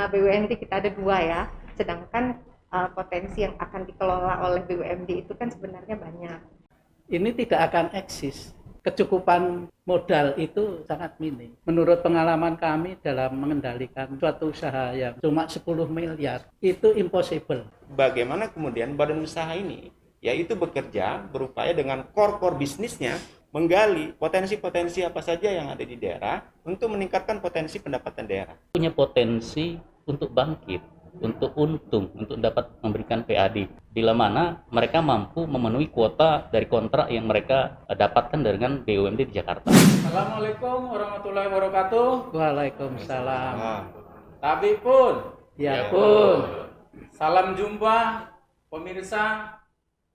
BUMD kita ada dua ya, sedangkan potensi yang akan dikelola oleh BUMD itu kan sebenarnya banyak. Ini tidak akan eksis. Kecukupan modal itu sangat minim. Menurut pengalaman kami dalam mengendalikan suatu usaha yang cuma 10 miliar, itu impossible. Bagaimana kemudian badan usaha ini, yaitu bekerja, berupaya dengan core bisnisnya, menggali potensi-potensi apa saja yang ada di daerah untuk meningkatkan potensi pendapatan daerah. Punya potensi untuk bangkit, untuk untung, untuk dapat memberikan PAD, bila mana mereka mampu memenuhi kuota dari kontrak yang mereka dapatkan dengan BUMD di Jakarta. Assalamualaikum warahmatullahi wabarakatuh. Waalaikumsalam. Tapi pun, Ya pun. salam jumpa pemirsa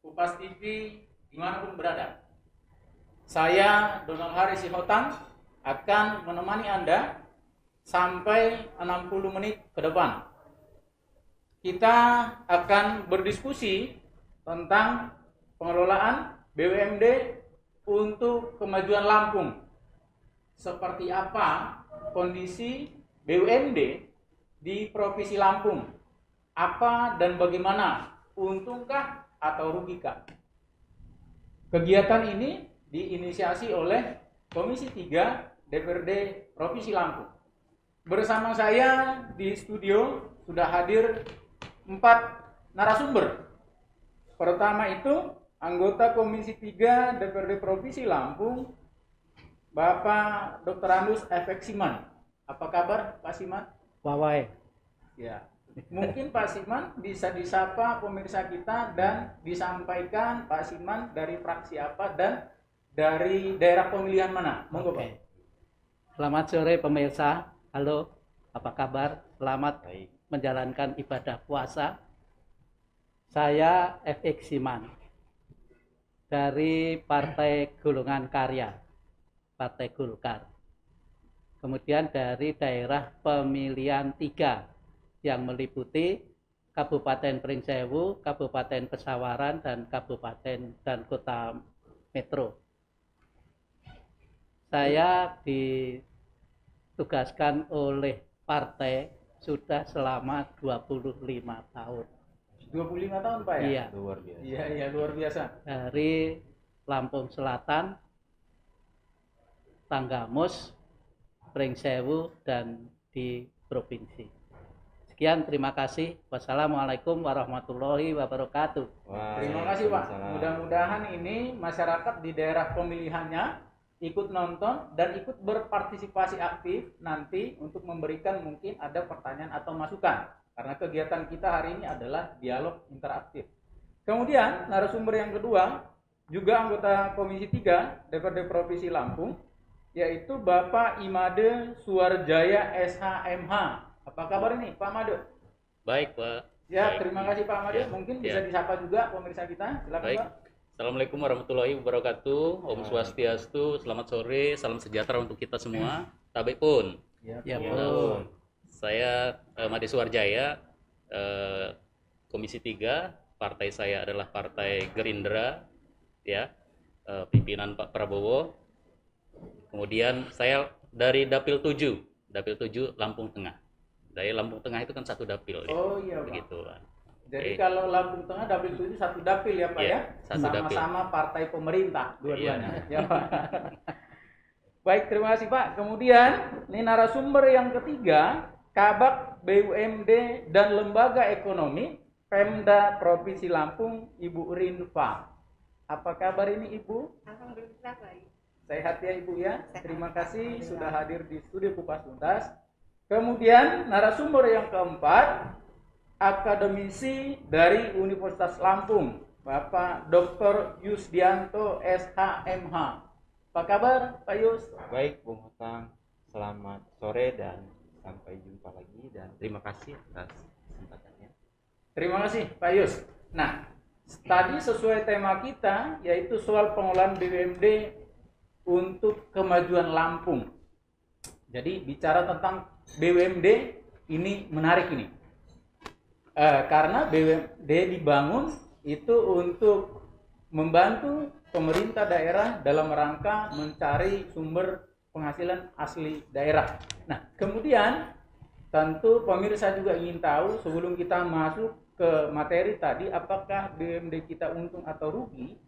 Kupas TV dimanapun berada. Saya Donald Hari Sihotan akan menemani Anda sampai 60 menit ke depan. Kita akan berdiskusi tentang pengelolaan BUMD untuk kemajuan Lampung. Seperti apa kondisi BUMD di Provinsi Lampung? Apa dan bagaimana? Untungkah atau rugikah? Kegiatan ini diinisiasi oleh Komisi 3 DPRD Provinsi Lampung. Bersama saya di studio sudah hadir 4 narasumber. Pertama itu anggota Komisi 3 DPRD Provinsi Lampung, Bapak Dr. Andus Efek Siman. Apa kabar Pak Siman? Wawai. Ya, mungkin Pak Siman bisa disapa pemirsa kita dan disampaikan Pak Siman dari fraksi apa dan dari daerah pemilihan mana? Monggo Pak. Selamat sore pemirsa. Halo, apa kabar? Selamat menjalankan ibadah puasa. Saya FX Siman dari Partai Golongan Karya, Partai Golkar. Kemudian dari daerah pemilihan 3 yang meliputi Kabupaten Pringsewu, Kabupaten Pesawaran, dan Kabupaten dan Kota Metro. Saya ditugaskan oleh partai sudah selama 25 tahun. 25 tahun Pak ya? Iya. Luar biasa. Iya, luar biasa. Dari Lampung Selatan, Tanggamus, Pringsewu, dan di provinsi. Sekian, terima kasih. Wassalamualaikum warahmatullahi wabarakatuh. Terima kasih Pak. Mudah-mudahan ini masyarakat di daerah pemilihannya ikut nonton dan ikut berpartisipasi aktif nanti untuk memberikan mungkin ada pertanyaan atau masukan. Karena kegiatan kita hari ini adalah dialog interaktif. Kemudian narasumber yang kedua juga anggota Komisi 3 DPRD Provinsi Lampung, yaitu Bapak Imade Suarjaya SHMH. Apa kabar ini Pak Made? Baik Pak. Ya, Baik. terima kasih Pak Made. Ya. Mungkin bisa disapa juga pemirsa kita. Silakan Baik. Pak. Assalamualaikum warahmatullahi wabarakatuh. Om Swastiastu, selamat sore, salam sejahtera untuk kita semua. Tabe pun. Ya pun. Saya Made Suarjaya, Komisi 3, partai saya adalah Partai Gerindra, ya, pimpinan Pak Prabowo. Kemudian saya dari Dapil 7 Lampung Tengah. Dari Lampung Tengah itu kan satu dapil, ya. Oh iya Pak. Begitu Pak. Jadi kalau Lampung Tengah Dapil 7 satu dapil ya Pak Iya, ya? satu dapil. Sama-sama partai pemerintah dua-duanya. Iya. Ya, Pak. Baik, terima kasih Pak. Kemudian ini narasumber yang ketiga, Kabak BUMD dan Lembaga Ekonomi Pemda Provinsi Lampung, Ibu Rinfa. Apa kabar ini Ibu? Alhamdulillah baik. Sehat ya Ibu ya. Terima kasih sudah hadir di studio Kupas Tuntas. Kemudian narasumber yang keempat, akademisi dari Universitas Lampung, Bapak Dr. Yusdianto SHMH. Apa kabar Pak Yus? Baik, Bung Hotang. Selamat sore dan sampai jumpa lagi dan terima kasih atas kesempatannya. Terima kasih Pak Yus. Nah, tadi sesuai tema kita yaitu soal pengelolaan BUMD untuk kemajuan Lampung. Jadi bicara tentang BUMD ini menarik ini. Karena BUMD dibangun itu untuk membantu pemerintah daerah dalam rangka mencari sumber penghasilan asli daerah. Nah, kemudian tentu pemirsa juga ingin tahu sebelum kita masuk ke materi tadi apakah BUMD kita untung atau rugi.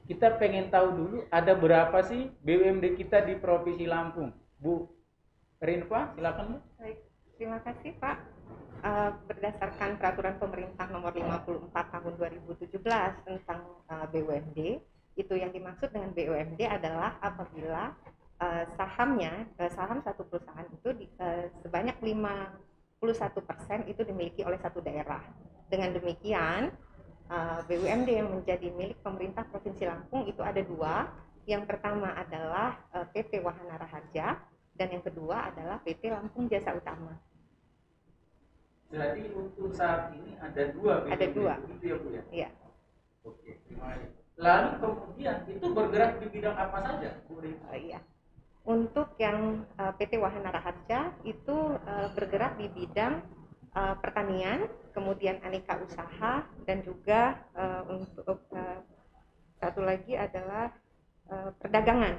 Kita pengen tahu dulu ada berapa sih BUMD kita di Provinsi Lampung. Bu Rinfa, silakan Bu. Baik, terima kasih Pak. Berdasarkan peraturan pemerintah nomor 54 tahun 2017 tentang BUMD, itu yang dimaksud dengan BUMD adalah apabila saham satu perusahaan itu sebanyak 51% itu dimiliki oleh satu daerah. Dengan demikian, BUMD yang menjadi milik pemerintah Provinsi Lampung itu ada dua. Yang pertama adalah PT Wahana Raharja dan yang kedua adalah PT Lampung Jasa Utama. Jadi untuk saat ini ada dua BUMD. Ada dua. Itu ya Bu ya? Iya. Oke, terima kasih. Lalu kemudian itu bergerak di bidang apa saja Bu Rinfa? Iya. Untuk yang PT Wahana Raharja itu bergerak di bidang pertanian, kemudian aneka usaha, dan juga untuk satu lagi adalah perdagangan.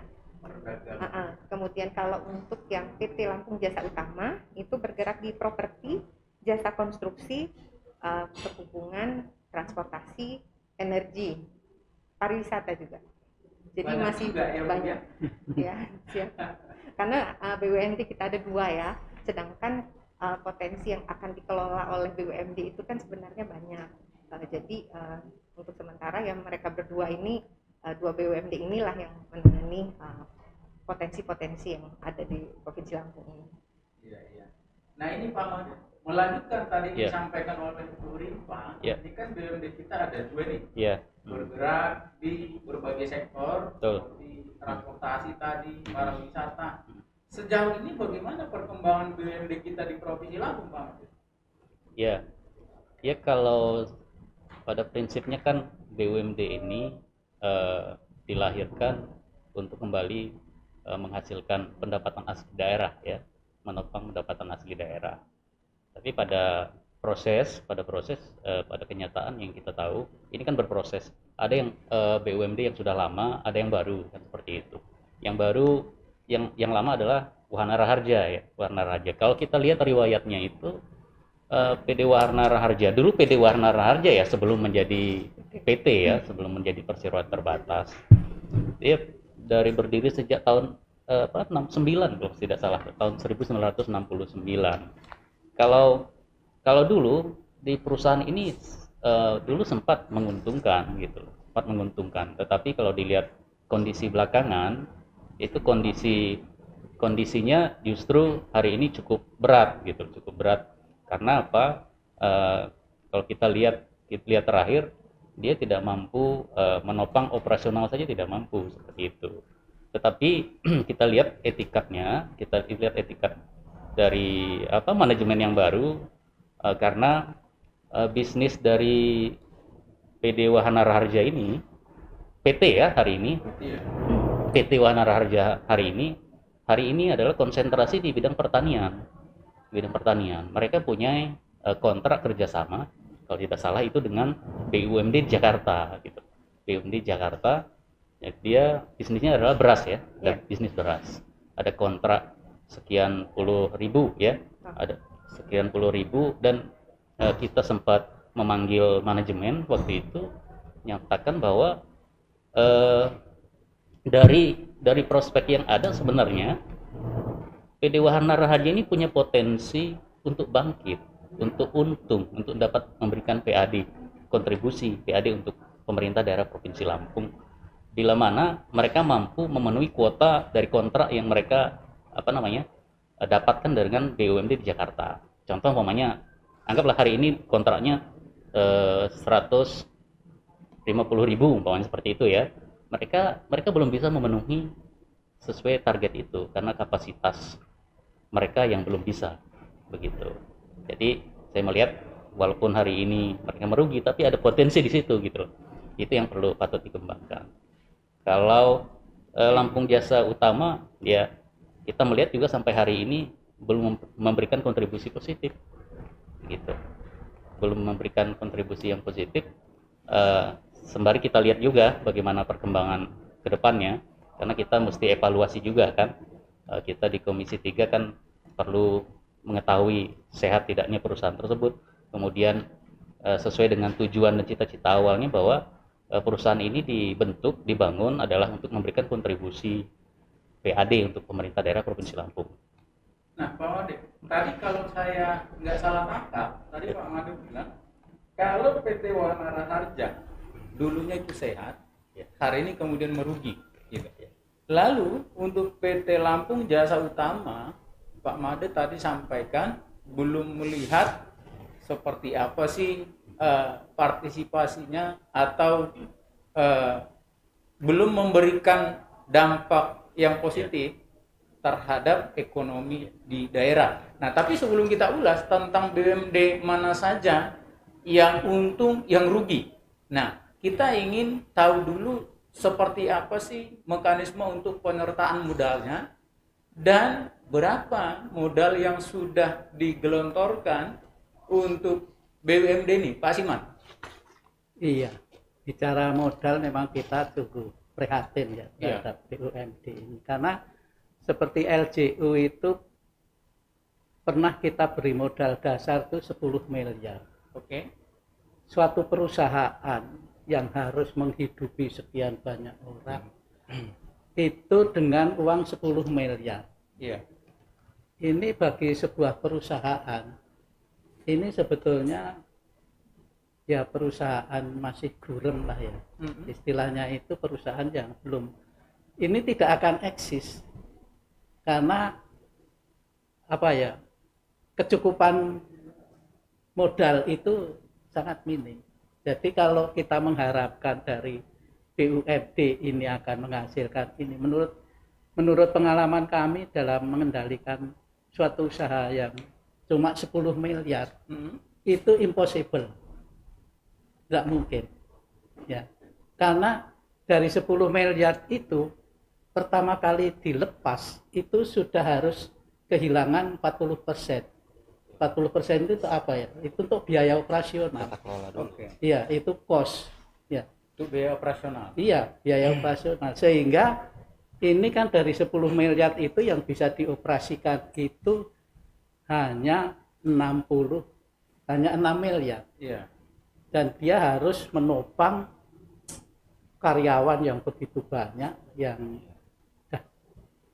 Kemudian kalau untuk yang PT Lampung Jasa Utama itu bergerak di properti, jasa konstruksi, perhubungan, transportasi, energi, pariwisata juga. Jadi banyak masih juga ya, banyak. Ya, siap. Karena BUMD kita ada dua ya, sedangkan potensi yang akan dikelola oleh BUMD itu kan sebenarnya banyak. Jadi untuk sementara yang mereka berdua ini, dua BUMD inilah yang menangani potensi-potensi yang ada di Provinsi Lampung ini. Iya, iya. Nah ini Pak Mahdi, melanjutkan tadi Iya. disampaikan oleh Bu Rinfa, Iya. ini kan BUMD kita ada dua nih, Iya. bergerak di berbagai sektor, Betul. seperti transportasi tadi, pariwisata. Sejauh ini bagaimana perkembangan BUMD kita di Provinsi Lampung, Pak Mahdi? Ya, ya kalau pada prinsipnya kan BUMD ini dilahirkan untuk kembali menghasilkan pendapatan asli daerah ya, menopang pendapatan asli daerah. Tapi pada kenyataan yang kita tahu ini kan berproses. Ada yang BUMD yang sudah lama, ada yang baru kan seperti itu. Yang baru yang lama adalah Wahana Raharja ya, Wahana Raharja. Kalau kita lihat riwayatnya itu PD Wahana Raharja dulu PD Wahana Raharja ya sebelum menjadi PT ya, sebelum menjadi perseroan terbatas. Dia dari berdiri sejak tahun 69 kalau tidak salah, tahun 1969. Kalau dulu di perusahaan ini dulu sempat menguntungkan gitu, sempat menguntungkan. Tetapi kalau dilihat kondisi belakangan itu kondisinya justru hari ini cukup berat gitu, cukup berat. Karena apa? Kalau kita lihat terakhir dia tidak mampu menopang operasional saja, tidak mampu seperti itu. Tetapi kita lihat etikatnya, kita lihat etikat dari manajemen yang baru, karena bisnis dari PD Wahana Raharja ini, PT ya hari ini, PT Wahana Raharja hari ini adalah konsentrasi di bidang pertanian. Mereka punya kontrak kerjasama, kalau tidak salah itu dengan BUMD Jakarta gitu. BUMD Jakarta, dia bisnisnya adalah beras ya, dan bisnis beras. Ada kontrak sekian puluh ribu ya, ada sekian puluh ribu, dan kita sempat memanggil manajemen waktu itu nyatakan bahwa dari prospek yang ada sebenarnya PD Wahana Raharja ini punya potensi untuk bangkit, untuk untung, untuk dapat memberikan PAD, kontribusi PAD untuk pemerintah daerah Provinsi Lampung, bila mana mereka mampu memenuhi kuota dari kontrak yang mereka dapatkan dengan BUMD di Jakarta. Contoh umpamanya, anggaplah hari ini kontraknya 150.000 umpamanya seperti itu ya. Mereka belum bisa memenuhi sesuai target itu karena kapasitas mereka yang belum bisa begitu. Jadi saya melihat walaupun hari ini mereka merugi, tapi ada potensi di situ gitu. Itu yang patut dikembangkan. Kalau Lampung Jasa Utama ya, kita melihat juga sampai hari ini belum memberikan kontribusi positif gitu, belum memberikan kontribusi yang positif. Sembari kita lihat juga bagaimana perkembangan ke depannya, karena kita mesti evaluasi juga kan. Kita di Komisi 3 kan perlu mengetahui sehat tidaknya perusahaan tersebut, kemudian sesuai dengan tujuan dan cita-cita awalnya bahwa perusahaan ini dibangun adalah untuk memberikan kontribusi PAD untuk pemerintah daerah Provinsi Lampung. Nah, Pak Made, tadi kalau saya nggak salah tangkap, tadi Pak Made bilang kalau PT Wanara Harja dulunya itu sehat, hari ini kemudian merugi. Gitu. Lalu untuk PT Lampung Jasa Utama, Pak Made tadi sampaikan belum melihat seperti apa sih partisipasinya atau belum memberikan dampak yang positif terhadap ekonomi di daerah. Nah, tapi sebelum kita ulas tentang BUMD mana saja yang untung, yang rugi. Nah, kita ingin tahu dulu seperti apa sih mekanisme untuk penyertaan modalnya dan berapa modal yang sudah digelontorkan untuk BUMD nih, Pak Siman? Iya, bicara modal memang kita cukup prihatin ya terhadap BUMD ini, karena seperti LJU itu pernah kita beri modal dasar itu 10 miliar. Oke. Suatu perusahaan yang harus menghidupi sekian banyak orang itu dengan uang 10 miliar. Iya. Ini bagi sebuah perusahaan ini sebetulnya ya perusahaan masih gurem lah ya. Istilahnya itu perusahaan yang belum, ini tidak akan eksis karena apa ya, kecukupan modal itu sangat minim. Jadi kalau kita mengharapkan dari BUMD ini akan menghasilkan ini, menurut pengalaman kami dalam mengendalikan suatu usaha yang cuma 10 miliar itu impossible, nggak mungkin ya, karena dari 10 miliar itu pertama kali dilepas itu sudah harus kehilangan 40%. 40% itu apa ya? Itu untuk biaya operasional. Oke. Iya, itu cost. Ya. Itu biaya operasional. Iya, biaya operasional. Sehingga ini kan dari 10 miliar itu yang bisa dioperasikan itu hanya 6 miliar. Iya. Dan dia harus menopang karyawan yang begitu banyak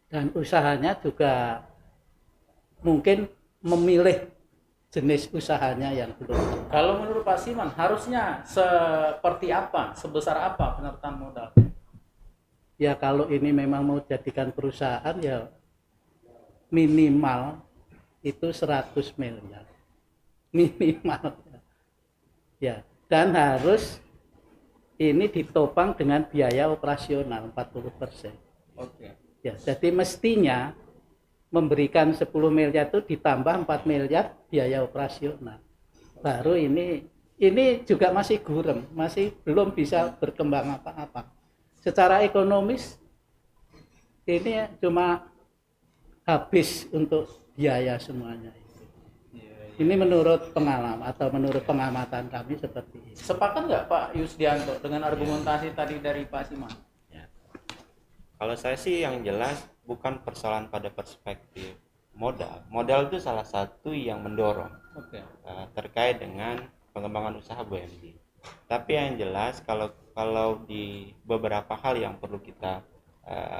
dan usahanya juga mungkin memilih jenis usahanya yang belum. Kalau menurut Pak Siman harusnya seperti apa, sebesar apa penyertaan modal? Ya kalau ini memang mau jadikan perusahaan ya minimal itu 100 miliar. Minimal. Ya, dan harus ini ditopang dengan biaya operasional 40%. Oke. Ya, jadi mestinya memberikan 10 miliar itu ditambah 4 miliar biaya operasional. Baru ini juga masih gurem, masih belum bisa berkembang apa-apa. Secara ekonomis ini cuma habis untuk biaya semuanya. Ini menurut pengalaman atau menurut pengamatan kami seperti ini. Sepakat nggak Pak Yusdianto dengan argumentasi tadi dari Pak Siman? Ya. Kalau saya sih yang jelas bukan persoalan pada perspektif modal. Modal itu salah satu yang mendorong terkait dengan pengembangan usaha BUMD. Tapi yang jelas kalau di beberapa hal yang perlu kita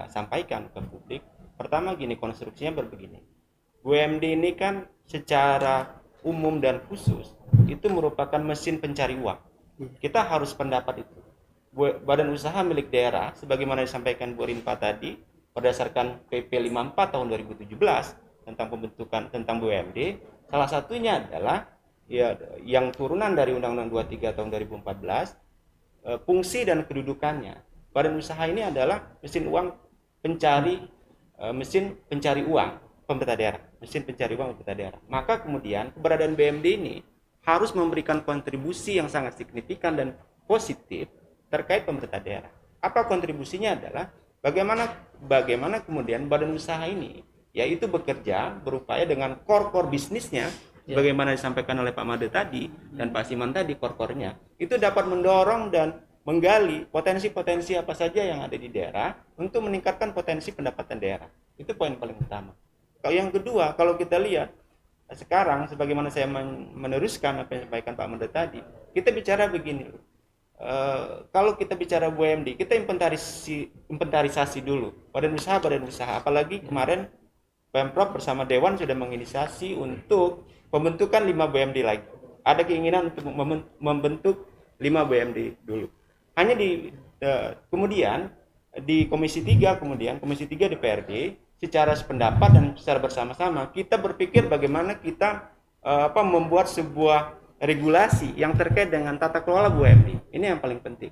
sampaikan ke publik, pertama gini, konstruksinya berbegini. BUMD ini kan secara umum dan khusus itu merupakan mesin pencari uang. Kita harus pendapat itu. Badan usaha milik daerah sebagaimana disampaikan Bu Rinpa tadi berdasarkan PP 54 tahun 2017 tentang pembentukan tentang BUMD, salah satunya adalah ya yang turunan dari Undang-Undang 23 tahun 2014, fungsi dan kedudukannya. Badan usaha ini adalah mesin pencari uang pemerintah daerah, mesin pencari uang pemerintah daerah. Maka kemudian keberadaan BUMD ini harus memberikan kontribusi yang sangat signifikan dan positif terkait pemerintah daerah. Apa kontribusinya adalah bagaimana kemudian badan usaha ini yaitu bekerja berupaya dengan core bisnisnya, bagaimana disampaikan oleh Pak Made tadi dan Pak Siman tadi, core-nya itu dapat mendorong dan menggali potensi-potensi apa saja yang ada di daerah untuk meningkatkan potensi pendapatan daerah. Itu poin paling utama. Kalau yang kedua, kalau kita lihat sekarang sebagaimana saya meneruskan apa yang disampaikan Pak Mendet tadi, kita bicara begini loh. Kalau kita bicara BUMD, kita inventarisasi dulu badan usaha, apalagi kemarin Pemprov bersama Dewan sudah menginisiasi untuk pembentukan 5 BUMD lagi. Ada keinginan untuk membentuk 5 BUMD dulu. Hanya kemudian di Komisi 3 DPRD secara sependapat dan secara bersama-sama kita berpikir bagaimana kita membuat sebuah regulasi yang terkait dengan tata kelola BUMD. Ini yang paling penting.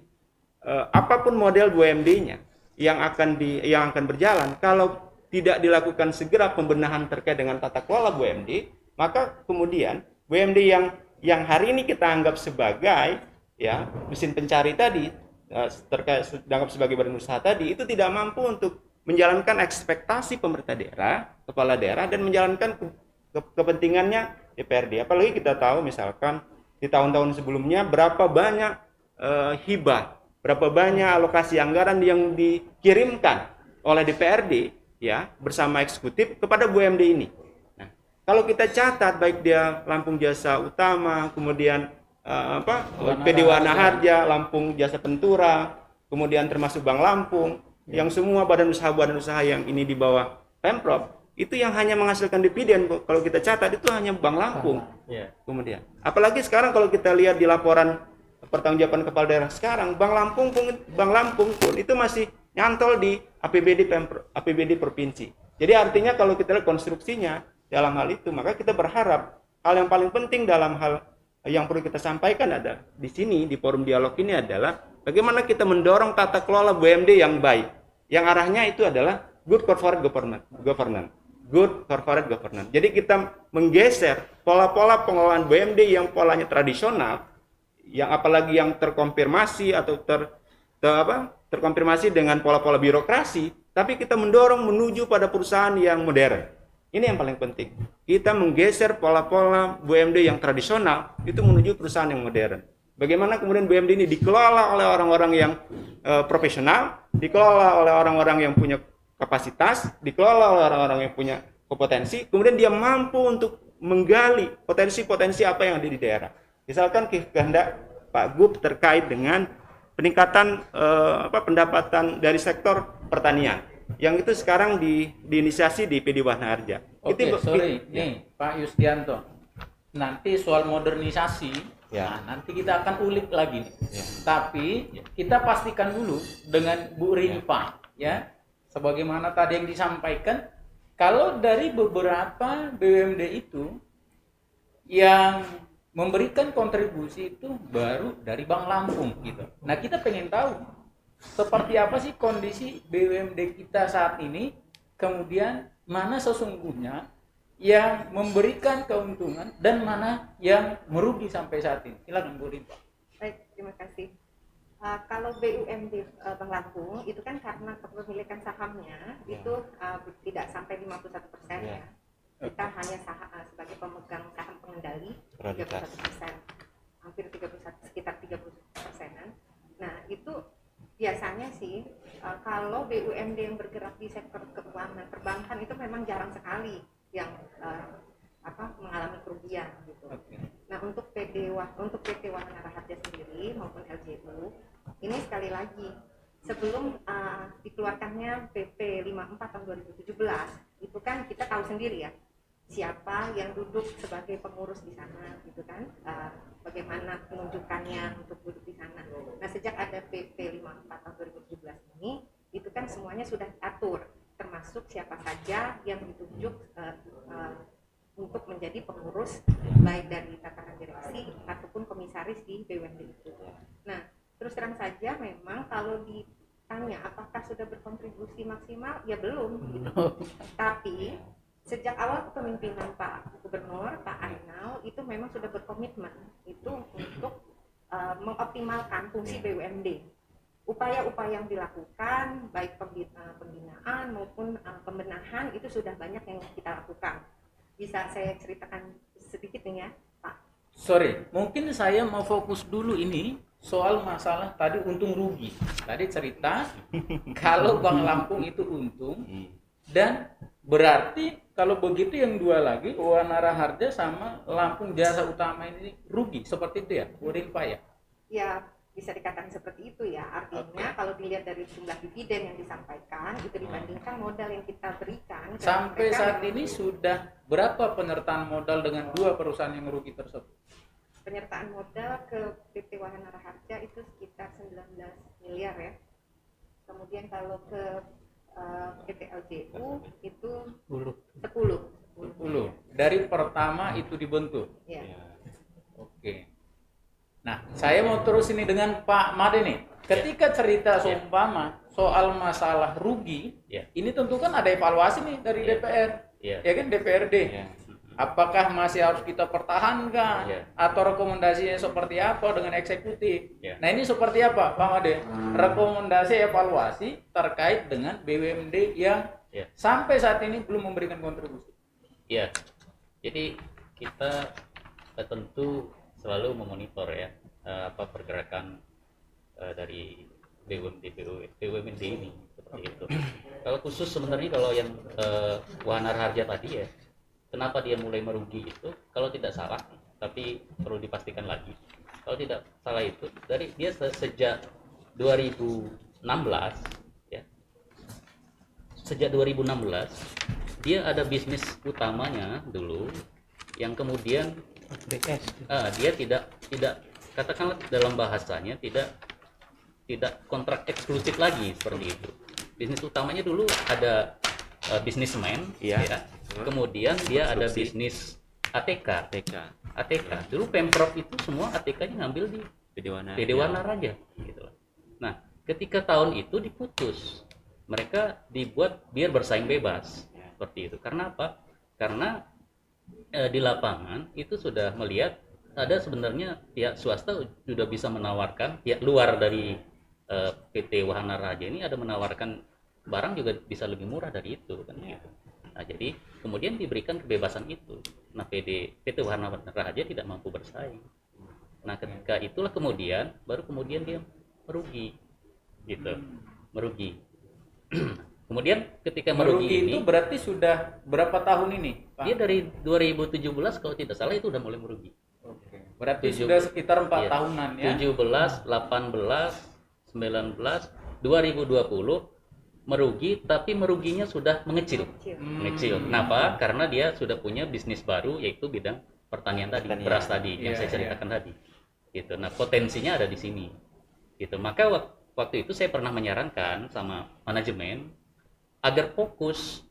Apapun model BUMD-nya yang akan berjalan, kalau tidak dilakukan segera pembenahan terkait dengan tata kelola BUMD, maka kemudian BUMD yang hari ini kita anggap sebagai ya mesin pencari tadi, dianggap sebagai badan usaha tadi, itu tidak mampu untuk menjalankan ekspektasi pemerintah daerah, kepala daerah, dan menjalankan kepentingannya DPRD. Apalagi kita tahu misalkan di tahun-tahun sebelumnya berapa banyak hibah, berapa banyak alokasi anggaran yang dikirimkan oleh DPRD ya bersama eksekutif kepada BUMD ini. Nah, kalau kita catat baik dia Lampung Jasa Utama, kemudian PD Wana Harja, Lampung Jasa Pentura, kemudian termasuk Bank Lampung, yang semua badan usaha yang ini di bawah Pemprov, itu yang hanya menghasilkan dividen kalau kita catat itu hanya Bank Lampung. Kemudian apalagi sekarang kalau kita lihat di laporan pertanggungjawaban kepala daerah sekarang, Bank Lampung pun itu masih nyantol di APBD provinsi. Jadi artinya kalau kita lihat konstruksinya dalam hal itu, maka kita berharap hal yang paling penting dalam hal yang perlu kita sampaikan ada di sini di forum dialog ini adalah bagaimana kita mendorong tata kelola BUMD yang baik, yang arahnya itu adalah good corporate governance. Good corporate governance. Jadi kita menggeser pola-pola pengelolaan BUMD yang polanya tradisional, yang apalagi yang terkonfirmasi atau terkonfirmasi dengan pola-pola birokrasi, tapi kita mendorong menuju pada perusahaan yang modern. Ini yang paling penting. Kita menggeser pola-pola BUMD yang tradisional itu menuju perusahaan yang modern. Bagaimana kemudian BUMD ini dikelola oleh orang-orang yang profesional, dikelola oleh orang-orang yang punya kapasitas, dikelola oleh orang-orang yang punya kompetensi, kemudian dia mampu untuk menggali potensi-potensi apa yang ada di daerah. Misalkan kehendak Pak Gub terkait dengan peningkatan pendapatan dari sektor pertanian, yang itu sekarang diinisiasi di PD Wana Harja. Nih Pak Yusdianto, nanti soal modernisasi, nanti kita akan ulik lagi nih. Tapi kita pastikan dulu dengan Bu Rimpa, ya. Sebagaimana tadi yang disampaikan, kalau dari beberapa BUMD itu yang memberikan kontribusi itu baru dari Bank Lampung gitu. Nah, kita pengen tahu seperti apa sih kondisi BUMD kita saat ini, kemudian mana sesungguhnya yang memberikan keuntungan dan mana yang merugi sampai saat ini. Silakan Bu Rimpa. Baik, terima kasih. Kalau BUMD Bank Lampung itu kan karena kepemilikan sahamnya itu tidak sampai 51% ya. Kita hanya sebagai pemegang saham pengendali 31%, hampir 31, sekitar 30%. Nah itu biasanya sih kalau BUMD yang bergerak di sektor keuangan perbankan itu memang jarang sekali yang mengalami kerugian gitu. Nah untuk PT Wana Harja sendiri maupun LJU ini sekali lagi sebelum dikeluarkannya PP 54 tahun 2017 itu kan kita tahu sendiri ya siapa yang duduk sebagai pengurus di sana gitu kan, bagaimana penunjukannya untuk duduk di sana. Nah sejak ada PP 54 tahun 2017 ini itu kan semuanya sudah diatur termasuk siapa saja yang ditunjuk untuk menjadi pengurus baik dari tataran direksi ataupun komisaris di BUMD itu. Nah, terus terang saja memang kalau ditanya apakah sudah berkontribusi maksimal, ya belum gitu. Tapi sejak awal kepemimpinan Pak Gubernur, Pak Ainal itu memang sudah berkomitmen itu untuk mengoptimalkan fungsi BUMD. Upaya-upaya yang dilakukan baik pembinaan maupun pembenahan itu sudah banyak yang kita lakukan. Bisa saya ceritakan sedikit nih ya, Pak? Mungkin saya mau fokus dulu ini soal masalah tadi untung rugi. Tadi cerita kalau Bank Lampung itu untung dan berarti kalau begitu yang dua lagi, Wanara Harja sama Lampung Jasa Utama ini rugi seperti itu ya, Bu Rinfa ya? Ya, bisa dikatakan seperti itu ya. Artinya kalau dilihat dari jumlah dividen yang disampaikan itu dibandingkan modal yang kita berikan Sampai mereka, saat ini sudah berapa penyertaan modal dengan dua perusahaan yang rugi tersebut? penyertaan modal ke PT Wahana Raharja itu sekitar 19 miliar ya. Kemudian kalau ke PT LJU itu 10. Dari pertama itu dibentuk. Ya. Oke. Nah, saya mau terus ini dengan Pak Made nih. Ketika cerita seumpama soal masalah rugi, ini tentu kan ada evaluasi nih dari DPR. Ya kan, DPRD. Apakah masih harus kita pertahankan atau rekomendasinya seperti apa dengan eksekutif? Nah, ini seperti apa, Pak Made? Rekomendasi evaluasi terkait dengan BUMD yang sampai saat ini belum memberikan kontribusi. Ya, jadi kita tentu selalu memonitor ya apa pergerakan dari BUMD ini seperti itu. Kalau khusus sebenarnya kalau yang Wahana Raharja tadi ya, kenapa dia mulai merugi itu? Kalau tidak salah, tapi perlu dipastikan lagi. Kalau tidak salah itu dari dia sejak 2016 ya. Sejak 2016 dia ada bisnis utamanya dulu yang kemudian dia tidak katakanlah dalam bahasanya tidak kontrak eksklusif lagi seperti itu. Bisnis utamanya dulu ada bisnismen ya. Kemudian dia ada bisnis ATK. Dulu Pemprov itu semua ATK-nya ngambil di PD Wanara aja gitu. Nah, ketika tahun itu diputus, mereka dibuat biar bersaing bebas seperti itu. Karena apa? Karena di lapangan itu sudah melihat ada sebenarnya pihak swasta sudah bisa menawarkan, pihak luar dari PT Wahana Raharja ini ada menawarkan barang juga bisa lebih murah dari itu kan gitu. Nah, jadi kemudian diberikan kebebasan itu. Nah, PT Wahana Raharja tidak mampu bersaing. Nah, ketika itulah baru kemudian dia merugi gitu. Merugi. Kemudian ketika merugi ini itu berarti sudah berapa tahun ini, Pak? Dia dari 2017 kalau tidak salah itu udah mulai merugi. Oke. Berarti sudah sekitar 4 tahunan ya. 17, 18, 19, 2020 merugi, tapi meruginya sudah mengecil. Kenapa? Karena dia sudah punya bisnis baru yaitu bidang pertanian tadi, beras tadi yang saya ceritakan tadi. Gitu. Nah, potensinya ada di sini. Gitu. Maka waktu itu saya pernah menyarankan sama manajemen agar fokus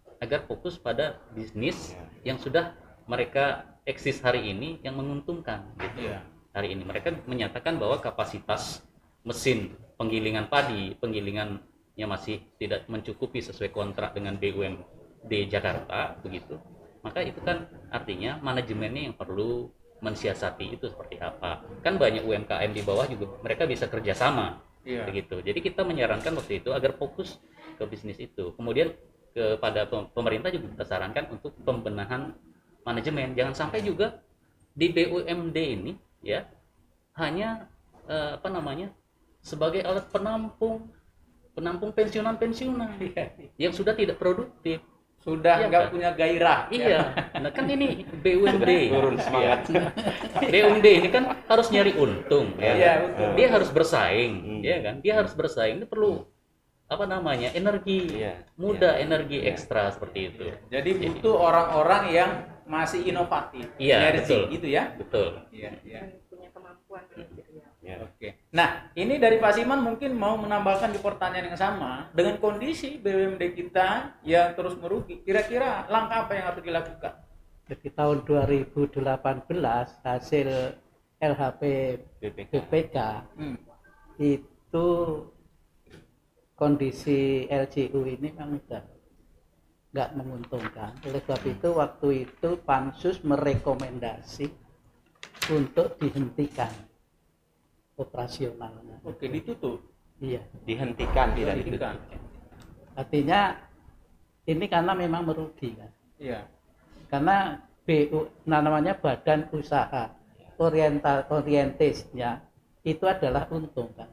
pada bisnis yang sudah mereka eksis hari ini yang menguntungkan gitu. Hari ini mereka menyatakan bahwa kapasitas mesin penggilingan padi, penggilingannya masih tidak mencukupi sesuai kontrak dengan BUMD Jakarta begitu. Maka itu kan artinya manajemennya yang perlu mensiasati itu seperti apa. Kan banyak UMKM di bawah juga mereka bisa kerjasama begitu. Jadi kita menyarankan waktu itu agar fokus ke bisnis itu. Kemudian kepada pemerintah juga kita sarankan untuk pembenahan manajemen. Jangan sampai juga di BUMD ini ya hanya sebagai alat penampung pensiunan yang sudah tidak produktif, sudah nggak punya gairah. Nah kan ini BUMD turun semangat. BUMD ini kan harus nyari untung dia harus bersaing kan, dia harus bersaing, ini perlu energi muda, energi ekstra seperti itu. Jadi butuh orang-orang yang masih inovatif, betul. Gitu ya. Betul. Punya kemampuan Oke. Nah, ini dari Pak Siman mungkin mau menambahkan di pertanyaan yang sama, dengan kondisi BUMD kita yang terus merugi, kira-kira langkah apa yang harus dilakukan? Jadi tahun 2018 hasil LHP BPK itu kondisi LJU ini memang sudah nggak menguntungkan. Oleh sebab itu waktu itu Pansus merekomendasi untuk dihentikan operasionalnya. Oke, ditutup. Iya. Dihentikan, tidak ditutup. Artinya ini karena memang merugi kan. Iya. Karena namanya badan usaha orientasnya itu adalah untung kan.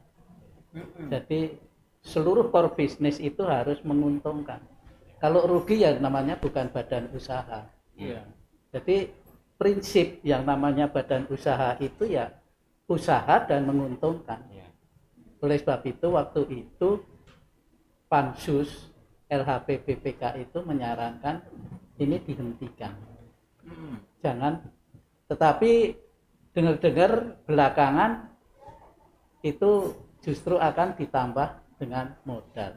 Jadi seluruh core business itu harus menguntungkan. Kalau rugi ya namanya bukan badan usaha. Iya. Jadi prinsip yang namanya badan usaha itu ya usaha dan menguntungkan. Ya. Oleh sebab itu waktu itu Pansus LHP BPK itu menyarankan ini dihentikan. Jangan, tetapi dengar-dengar belakangan itu justru akan ditambah dengan modal.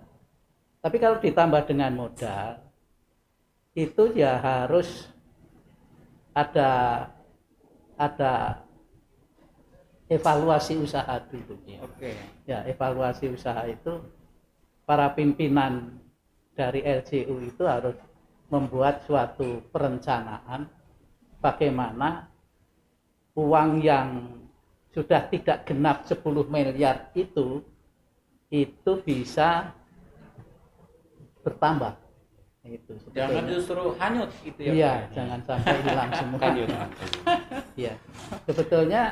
Tapi kalau ditambah dengan modal itu ya harus ada evaluasi usaha dulu. Oke. Ya, evaluasi usaha itu para pimpinan dari LJU itu harus membuat suatu perencanaan bagaimana uang yang sudah tidak genap 10 miliar itu bisa bertambah. Itu Jangan justru hanyut gitu ya. Iya, Pak. jangan sampai hilang semua. Hanyut. Iya. Sebetulnya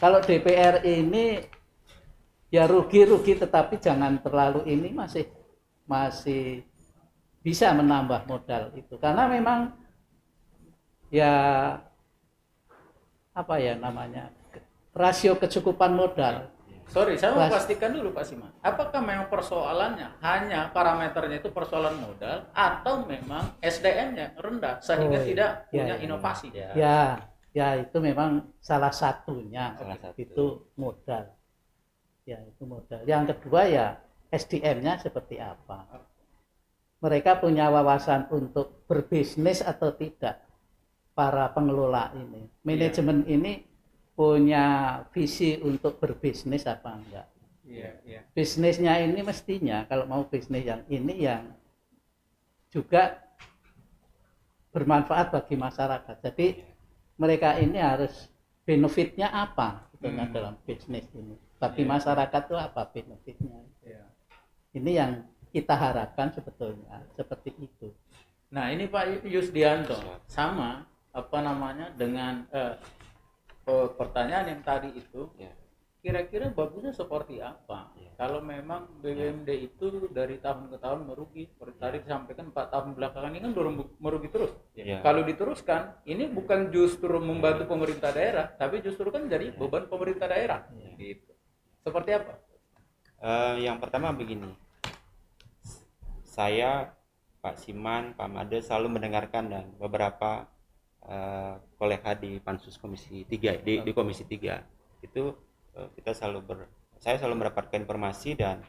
kalau DPR ini ya rugi tetapi jangan terlalu ini masih bisa menambah modal itu. Karena memang ya apa ya namanya? Rasio kecukupan modal. Sorry, saya mau pastikan dulu Pak Siman. Apakah memang persoalannya hanya parameternya itu persoalan modal atau memang SDM-nya rendah sehingga tidak punya inovasi? Ya itu memang salah satunya. Salah satu. Itu modal. Ya itu modal. Yang kedua ya SDM-nya seperti apa? Mereka punya wawasan untuk berbisnis atau tidak? Para pengelola ini, manajemen ini punya visi untuk berbisnis apa enggak? Iya. Bisnisnya ini mestinya kalau mau bisnis yang ini yang juga bermanfaat bagi masyarakat. Jadi mereka ini harus benefitnya apa sebetulnya dalam bisnis ini. Bagi masyarakat itu apa benefitnya? Ini yang kita harapkan sebetulnya seperti itu. Nah ini Pak Yusdianto sama dengan pertanyaan yang tadi itu, kira-kira bagusnya seperti apa? Kalau memang BUMD itu dari tahun ke tahun merugi, seperti tadi disampaikan 4 tahun belakangan ini kan merugi terus. Kalau diteruskan, ini bukan justru membantu pemerintah daerah, tapi justru kan jadi beban pemerintah daerah. Gitu. Seperti apa? Yang pertama begini, saya, Pak Siman, Pak Made selalu mendengarkan dan beberapa kolega di Pansus Komisi 3 di Komisi 3 itu saya selalu mendapatkan informasi dan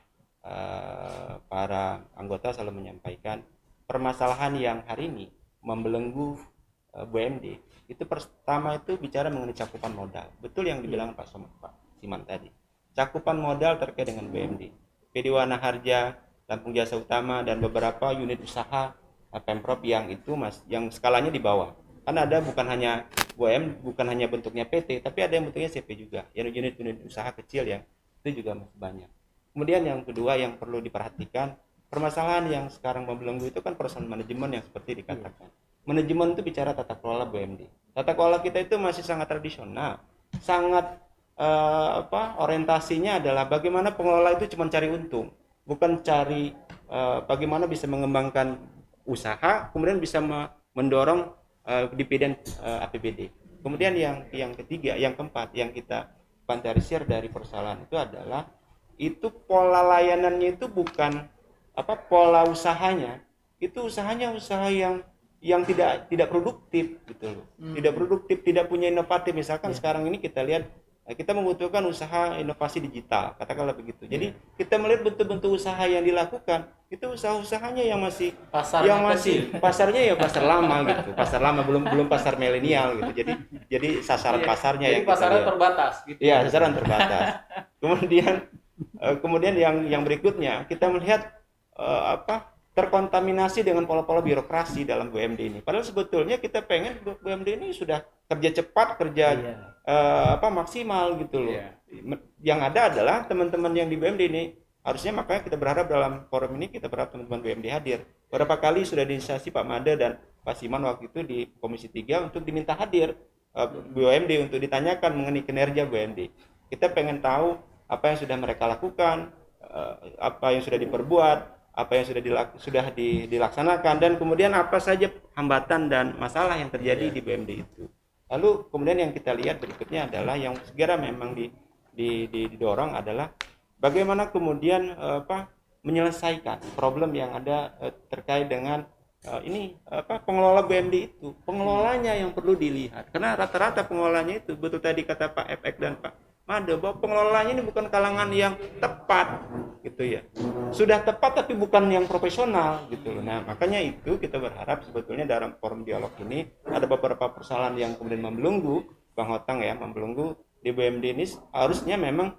para anggota selalu menyampaikan permasalahan yang hari ini membelenggu BUMD. Itu pertama itu bicara mengenai cakupan modal. Betul yang dibilang Pak Siman tadi. Cakupan modal terkait dengan BUMD. PD Wana Harja, Lampung Jasa Utama dan beberapa unit usaha Pemprov yang skalanya di bawah. Kan ada bukan hanya bentuknya PT, tapi ada yang bentuknya CP juga, yang unit-unit usaha kecil yang itu juga masih banyak. Kemudian yang kedua yang perlu diperhatikan, permasalahan yang sekarang membelenggu itu kan persoalan manajemen yang seperti dikatakan. Manajemen itu bicara tata kelola BUMD. Tata kelola kita itu masih sangat tradisional, sangat orientasinya adalah bagaimana pengelola itu cuma cari untung, bukan cari bagaimana bisa mengembangkan usaha, kemudian bisa mendorong dividen APBD. Kemudian yang ketiga, yang keempat yang kita inventarisir dari persoalan itu adalah itu pola layanannya itu bukan pola usahanya. Itu usahanya usaha yang tidak produktif gitu loh. Tidak produktif, tidak punya inovatif. Misalkan sekarang ini kita lihat kita membutuhkan usaha inovasi digital, katakanlah begitu. Jadi kita melihat bentuk-bentuk usaha yang dilakukan itu usaha-usahanya yang masih pasarnya ya pasar lama gitu, pasar lama belum pasar milenial gitu. Jadi sasaran pasarnya jadi yang pasarnya terbatas gitu. Iya, sasaran terbatas. Kemudian yang berikutnya kita melihat terkontaminasi dengan pola-pola birokrasi dalam BUMD ini. Padahal sebetulnya kita pengen BUMD ini sudah kerja cepat, maksimal gitu loh. Yang ada adalah teman-teman yang di BUMD ini harusnya, makanya kita berharap dalam forum ini kita berharap teman-teman BUMD hadir. Beberapa kali sudah diinisiasi Pak Made dan Pak Siman waktu itu di Komisi 3 untuk diminta hadir BUMD untuk ditanyakan mengenai kinerja BUMD. Kita pengen tahu apa yang sudah mereka lakukan, apa yang sudah diperbuat, apa yang sudah dilaksanakan, dan kemudian apa saja hambatan dan masalah yang terjadi di BUMD itu. Lalu kemudian yang kita lihat berikutnya adalah yang segera memang didorong adalah bagaimana kemudian menyelesaikan problem yang ada terkait dengan pengelola BUMD itu. Pengelolanya yang perlu dilihat, karena rata-rata pengelolanya itu betul tadi kata Pak Efek dan Pak Made bahwa pengelolanya ini bukan kalangan yang tepat gitu ya. Sudah tepat tapi bukan yang profesional gitu loh. Nah, makanya itu kita berharap sebetulnya dalam forum dialog ini ada beberapa persoalan yang kemudian membelenggu, Bang Hotang ya, membelenggu di BUMD ini harusnya memang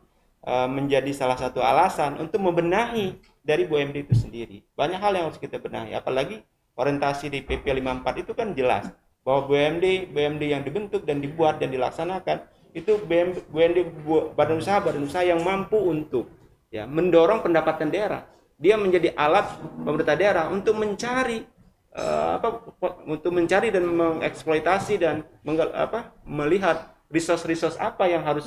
menjadi salah satu alasan untuk membenahi dari BUMD itu sendiri. Banyak hal yang harus kita benahi, apalagi orientasi di PP 54 itu kan jelas bahwa BUMD yang dibentuk dan dibuat dan dilaksanakan itu BUMD badan usaha yang mampu untuk ya mendorong pendapatan daerah. Dia menjadi alat pemerintah daerah untuk mencari dan mengeksploitasi dan melihat resource apa yang harus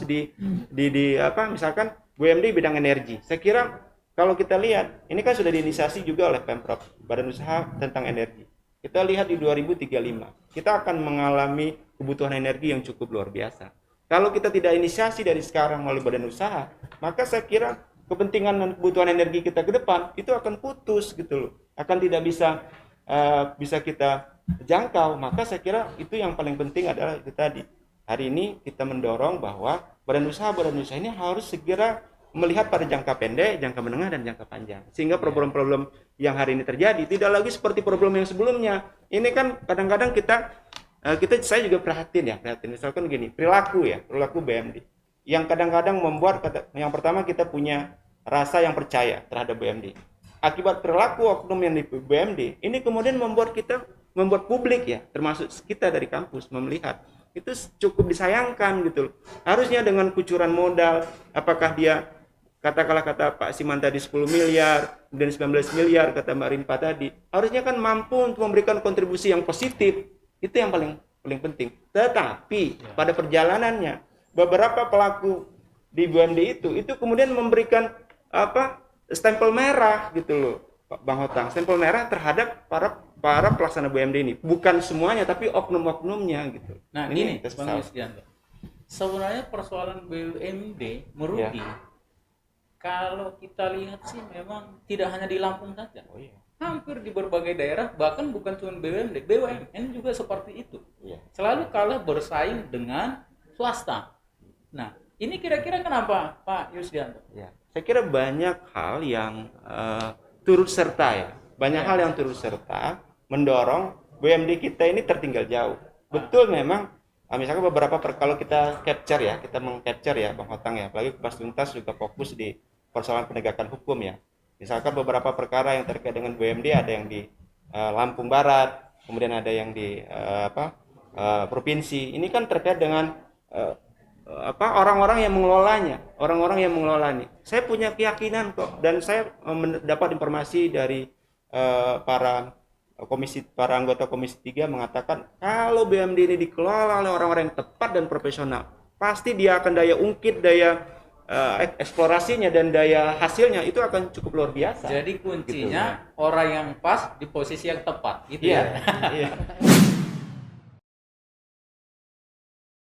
misalkan BUMD bidang energi. Saya kira kalau kita lihat, ini kan sudah diinisiasi juga oleh Pemprov, Badan Usaha tentang Energi. Kita lihat di 2035, kita akan mengalami kebutuhan energi yang cukup luar biasa. Kalau kita tidak inisiasi dari sekarang melalui Badan Usaha, maka saya kira kepentingan dan kebutuhan energi kita ke depan itu akan putus gitu loh. Akan tidak bisa kita jangkau. Maka saya kira itu yang paling penting adalah itu tadi. Hari ini kita mendorong bahwa badan usaha ini harus segera melihat pada jangka pendek, jangka menengah, dan jangka panjang. Sehingga problem-problem yang hari ini terjadi tidak lagi seperti problem yang sebelumnya. Ini kan kadang-kadang saya juga perhatiin. Misalkan gini, perilaku BUMD. Yang kadang-kadang membuat, yang pertama kita punya rasa yang percaya terhadap BUMD. Akibat perilaku oknum yang di BUMD, ini kemudian membuat publik ya, termasuk kita dari kampus melihat itu cukup disayangkan gitu loh. Harusnya dengan kucuran modal, apakah dia katakanlah kata Pak Siman tadi 10 miliar, dan 19 miliar kata Mbak Rinpa tadi, harusnya kan mampu untuk memberikan kontribusi yang positif. Itu yang paling penting. Tetapi pada perjalanannya beberapa pelaku di BUMD itu kemudian memberikan stempel merah gitu loh, Bang Hotang, stempel merah terhadap para pelaksana BUMD ini. Bukan semuanya, tapi oknum-oknumnya gitu. Nah, ini Bang Yusdianto. Sebenarnya persoalan BUMD merugi. Ya. Kalau kita lihat sih memang tidak hanya di Lampung saja. Oh, iya. Hampir di berbagai daerah, bahkan bukan cuma BUMD, BUMN juga seperti itu. Iya. Selalu kalah bersaing dengan swasta. Nah, ini kira-kira kenapa, Pak Yusdianto? Ya. Saya kira banyak hal yang turut serta ya. Banyak hal yang turut serta mendorong BUMD kita ini tertinggal jauh. Betul memang, misalkan beberapa kalau kita meng-capture ya, Bang Hotang ya, apalagi Kupas Tuntas juga fokus di persoalan penegakan hukum ya. Misalkan beberapa perkara yang terkait dengan BUMD ada yang di Lampung Barat, kemudian ada yang di provinsi. Ini kan terkait dengan orang-orang yang mengelolanya. Saya punya keyakinan kok, dan saya mendapat informasi dari para anggota Komisi 3 mengatakan kalau BUMD ini dikelola oleh orang-orang yang tepat dan profesional, pasti dia akan daya ungkit, daya eksplorasinya dan daya hasilnya itu akan cukup luar biasa. Jadi kuncinya gitu, orang yang pas di posisi yang tepat gitu ya. Iya.